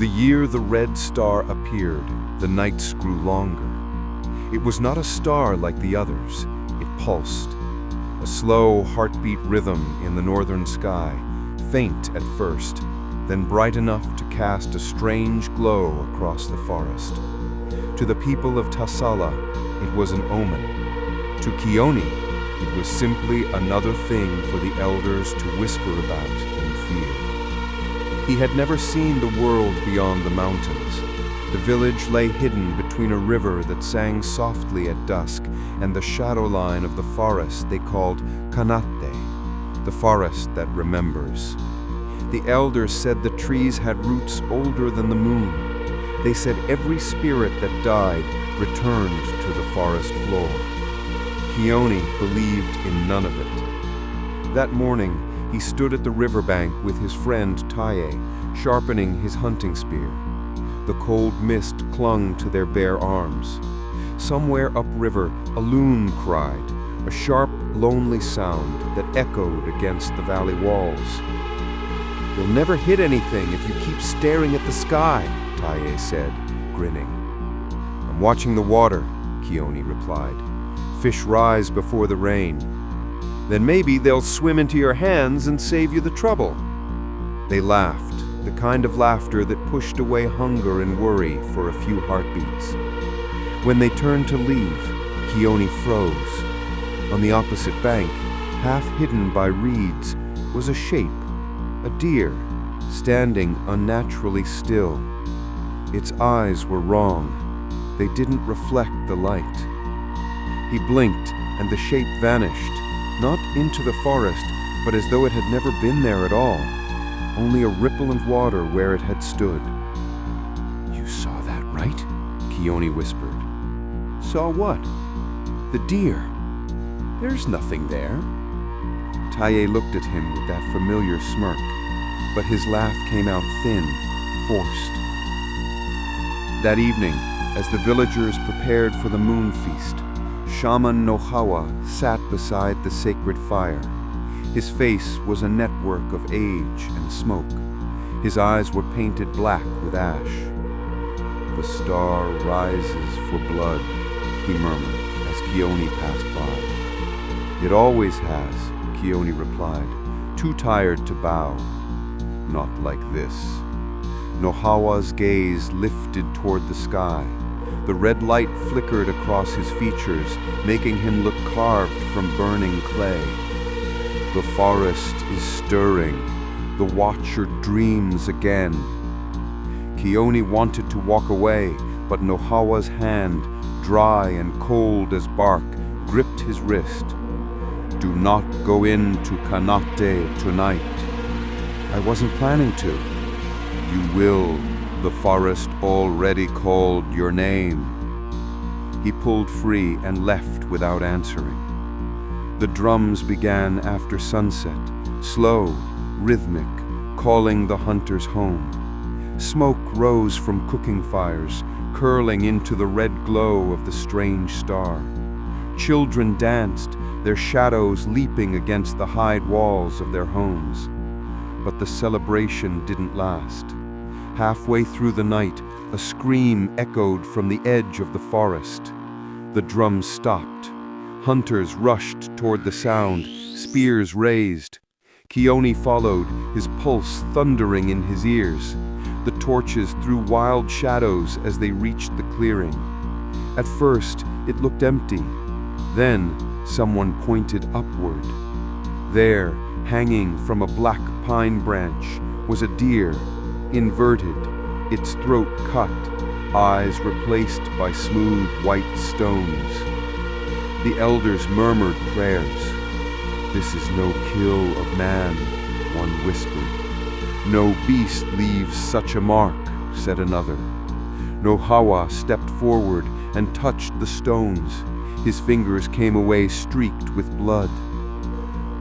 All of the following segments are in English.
The year the red star appeared, the nights grew longer. It was not a star like the others. It pulsed, a slow heartbeat rhythm in the northern sky, faint at first, then bright enough to cast a strange glow across the forest. To the people of Tahsala, it was an omen. To Kioni, it was simply another thing for the elders to whisper about in fear. He had never seen the world beyond the mountains. The village lay hidden between a river that sang softly at dusk and the shadow line of the forest they called Kahna'teh, the forest that remembers. The elders said the trees had roots older than the moon. They said every spirit that died returned to the forest floor. Kioni believed in none of it. That morning, he stood at the riverbank with his friend Tahsala, sharpening his hunting spear. The cold mist clung to their bare arms. Somewhere upriver, a loon cried, a sharp, lonely sound that echoed against the valley walls. "You'll never hit anything if you keep staring at the sky," Tahsala said, grinning. "I'm watching the water," Kioni replied. "Fish rise before the rain. Then maybe they'll swim into your hands and save you the trouble." They laughed, the kind of laughter that pushed away hunger and worry for a few heartbeats. When they turned to leave, Kioni froze. On the opposite bank, half hidden by reeds, was a shape, a deer, standing unnaturally still. Its eyes were wrong. They didn't reflect the light. He blinked, and the shape vanished, not into the forest, but as though it had never been there at all, only a ripple of water where it had stood. "You saw that, right?" Kioni whispered. "Saw what?" "The deer. There's nothing there." Tahsala looked at him with that familiar smirk, but his laugh came out thin, forced. That evening, as the villagers prepared for the moon feast, Shaman Nohawa sat beside the sacred fire. His face was a network of age and smoke. His eyes were painted black with ash. "The star rises for blood," he murmured as Kioni passed by. "It always has," Kioni replied, too tired to bow. "Not like this." Nohawa's gaze lifted toward the sky. The red light flickered across his features, making him look carved from burning clay. "The forest is stirring. The watcher dreams again." Kioni wanted to walk away, but Nohawa's hand, dry and cold as bark, gripped his wrist. "Do not go into Kahna'teh tonight." "I wasn't planning to." "You will. The forest already called your name." He pulled free and left without answering. The drums began after sunset, slow, rhythmic, calling the hunters home. Smoke rose from cooking fires, curling into the red glow of the strange star. Children danced, their shadows leaping against the hide walls of their homes. But the celebration didn't last. Halfway through the night, a scream echoed from the edge of the forest. The drums stopped. Hunters rushed toward the sound, spears raised. Kioni followed, his pulse thundering in his ears. The torches threw wild shadows as they reached the clearing. At first, it looked empty. Then, someone pointed upward. There, hanging from a black pine branch, was a deer, inverted, its throat cut, eyes replaced by smooth white stones. The elders murmured prayers. "This is no kill of man," one whispered. "No beast leaves such a mark," said another. Nohawa stepped forward and touched the stones. His fingers came away streaked with blood.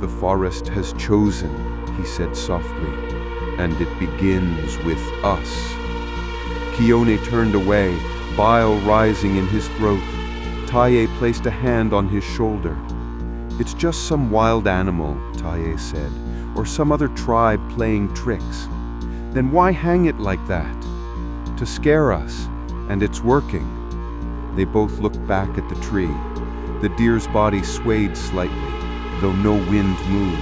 "The forest has chosen," he said softly, "and it begins with us." Kioni turned away, bile rising in his throat. Tahsala placed a hand on his shoulder. "It's just some wild animal," Tahsala said, "or some other tribe playing tricks." "Then why hang it like that?" to scare us, and it's working." They both looked back at the tree. The deer's body swayed slightly, though no wind moved.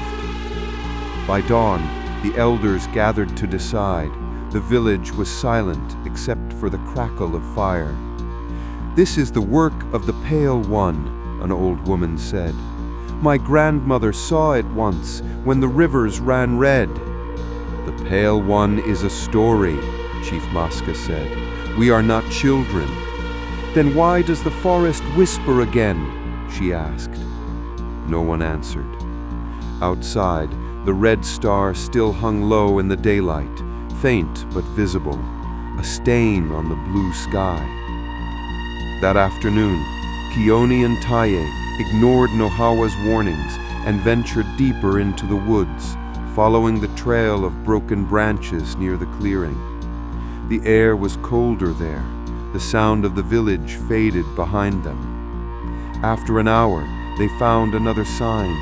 By dawn, the elders gathered to decide. The village was silent except for the crackle of fire. "This is the work of the Pale One," an old woman said. "My grandmother saw it once when the rivers ran red." "The Pale One is a story," Chief Maska said. "We are not children." "Then why does the forest whisper again?" she asked. No one answered. Outside, the red star still hung low in the daylight, faint but visible, a stain on the blue sky. That afternoon, Kioni and Tahsala ignored Nohawa's warnings and ventured deeper into the woods, following the trail of broken branches near the clearing. The air was colder there. The sound of the village faded behind them. After an hour, they found another sign,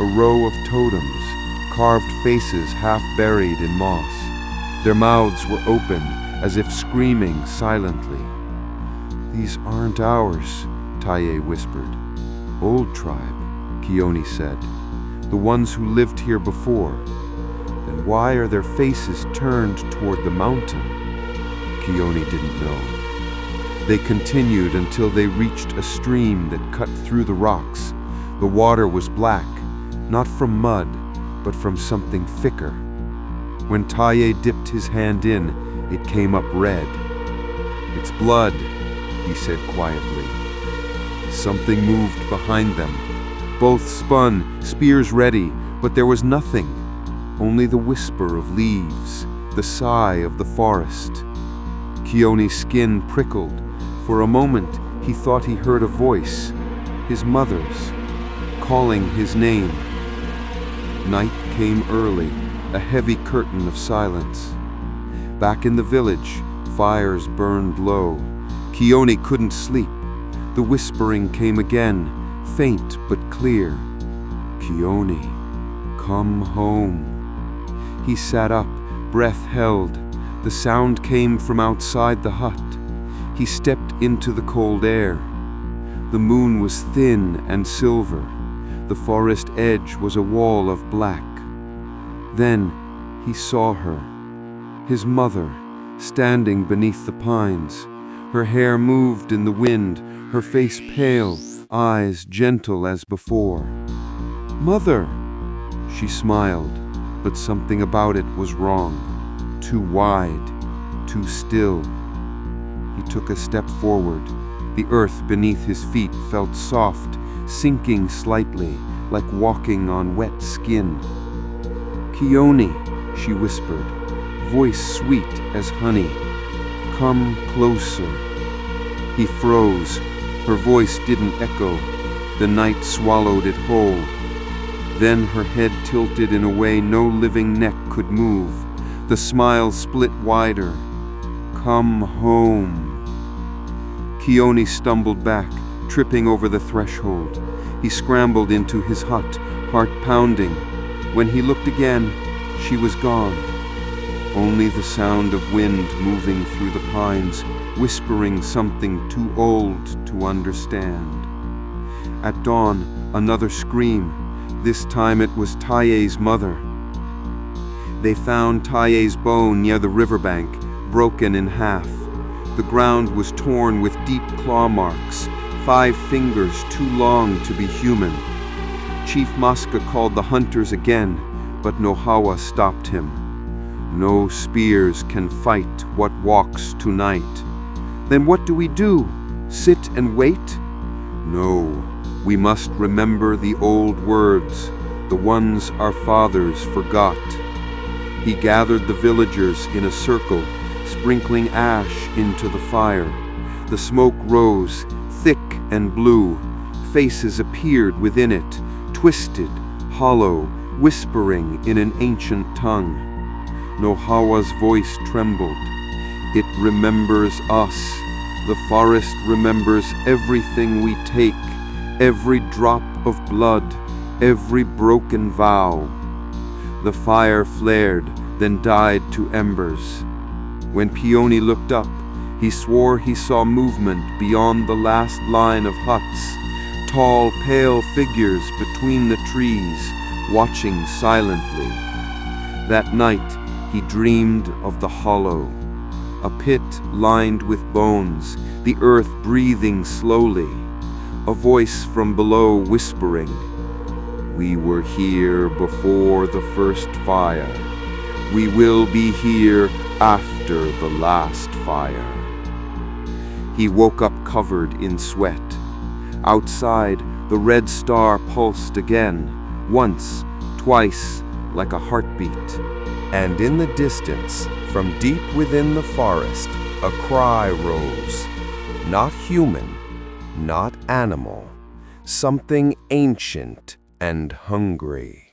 a row of totems, carved faces half buried in moss. Their mouths were open, as if screaming silently. "These aren't ours," Tahsala whispered. "Old tribe," Kioni said. "The ones who lived here before. Then why are their faces turned toward the mountain?" Kioni didn't know. They continued until they reached a stream that cut through the rocks. The water was black, not from mud, but from something thicker. When Tahsala dipped his hand in, it came up red. "It's blood," he said quietly. Something moved behind them. Both spun, spears ready, but there was nothing. Only the whisper of leaves, the sigh of the forest. Kioni's skin prickled. For a moment, he thought he heard a voice, his mother's, calling his name. Night came early, a heavy curtain of silence. Back in the village, fires burned low. Kioni couldn't sleep. The whispering came again, faint but clear. "Kioni, come home." He sat up, breath held. The sound came from outside the hut. He stepped into the cold air. The moon was thin and silver. The forest edge was a wall of black. Then he saw her, his mother, standing beneath the pines. Her hair moved in the wind, her face pale, eyes gentle as before. "Mother!" She smiled, but something about it was wrong. Too wide, too still. He took a step forward. The earth beneath his feet felt soft, sinking slightly, like walking on wet skin. "Kioni," she whispered, voice sweet as honey. "Come closer." He froze. Her voice didn't echo. The night swallowed it whole. Then her head tilted in a way no living neck could move. The smile split wider. "Come home." Kioni stumbled back, tripping over the threshold. He scrambled into his hut, heart pounding. When he looked again, she was gone. Only the sound of wind moving through the pines, whispering something too old to understand. At dawn, another scream. This time it was Tahsala's mother. They found Tahsala's bone near the riverbank, broken in half. The ground was torn with deep claw marks, 5 fingers too long to be human. Chief Maska called the hunters again, but Nohawa stopped him. "No spears can fight what walks tonight." "Then what do we do? Sit and wait?" "No, we must remember the old words, the ones our fathers forgot." He gathered the villagers in a circle, sprinkling ash into the fire. The smoke rose, thick and blue. Faces appeared within it, twisted, hollow, whispering in an ancient tongue. Nohawa's voice trembled. "It remembers us. The forest remembers everything we take, every drop of blood, every broken vow." The fire flared, then died to embers. When Kioni looked up, he swore he saw movement beyond the last line of huts, tall, pale figures between the trees, watching silently. That night, he dreamed of the hollow, a pit lined with bones, the earth breathing slowly, a voice from below whispering, "We were here before the first fire. We will be here after the last fire." He woke up covered in sweat. Outside, the red star pulsed again, once, twice, like a heartbeat. And in the distance, from deep within the forest, a cry rose. Not human, not animal, something ancient and hungry.